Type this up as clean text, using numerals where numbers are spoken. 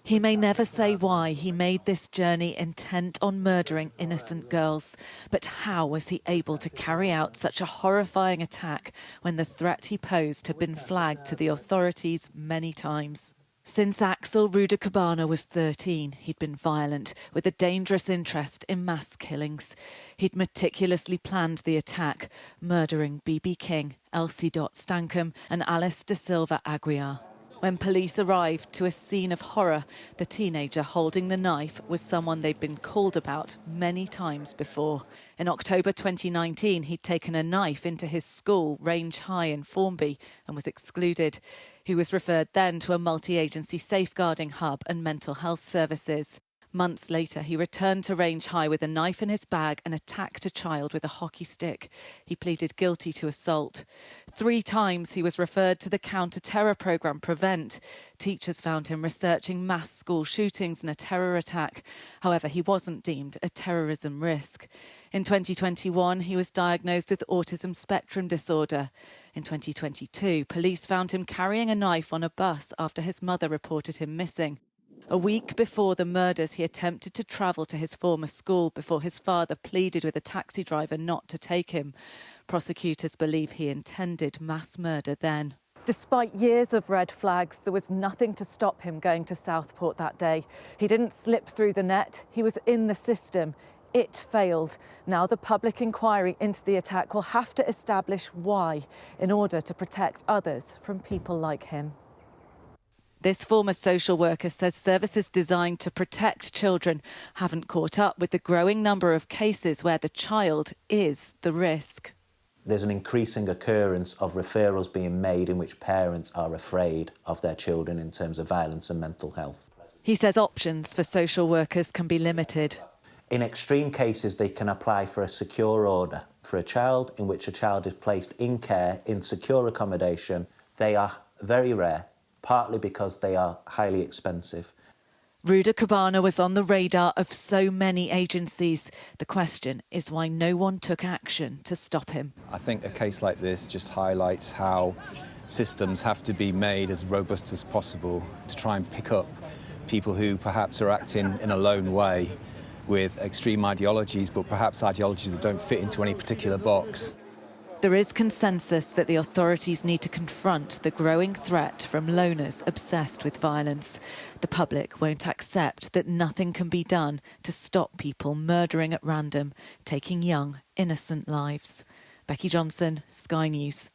He may never say why he made this journey intent on murdering innocent girls, but how was he able to carry out such a horrifying attack when the threat he posed had been flagged to the authorities many times? Since Axel Rudakabana was 13, he'd been violent, with a dangerous interest in mass killings. He'd meticulously planned the attack, murdering B.B. King, Elsie Stankham and Alice de Silva Aguiar. When police arrived to a scene of horror, the teenager holding the knife was someone they'd been called about many times before. In October 2019, he'd taken a knife into his school, Range High in Formby, and was excluded. He was referred then to a multi-agency safeguarding hub and mental health services. Months later, he returned to Range High with a knife in his bag and attacked a child with a hockey stick. He pleaded guilty to assault. 3 times he was referred to the counter-terror programme Prevent. Teachers found him researching mass school shootings and a terror attack. However, he wasn't deemed a terrorism risk. In 2021, he was diagnosed with autism spectrum disorder. In 2022, police found him carrying a knife on a bus after his mother reported him missing. A week before the murders, he attempted to travel to his former school before his father pleaded with a taxi driver not to take him. Prosecutors believe he intended mass murder then. Despite years of red flags, there was nothing to stop him going to Southport that day. He didn't slip through the net. He was in the system. It failed. Now the public inquiry into the attack will have to establish why in order to protect others from people like him. This former social worker says services designed to protect children haven't caught up with the growing number of cases where the child is the risk. There's an increasing occurrence of referrals being made in which parents are afraid of their children in terms of violence and mental health. He says options for social workers can be limited. In extreme cases, they can apply for a secure order for a child in which a child is placed in care in secure accommodation. They are very rare, partly because they are highly expensive. Rudakabana was on the radar of so many agencies. The question is why no one took action to stop him. I think a case like this just highlights how systems have to be made as robust as possible to try and pick up people who perhaps are acting in a lone way with extreme ideologies, but perhaps ideologies that don't fit into any particular box. There is consensus that the authorities need to confront the growing threat from loners obsessed with violence. The public won't accept that nothing can be done to stop people murdering at random, taking young, innocent lives. Becky Johnson, Sky News.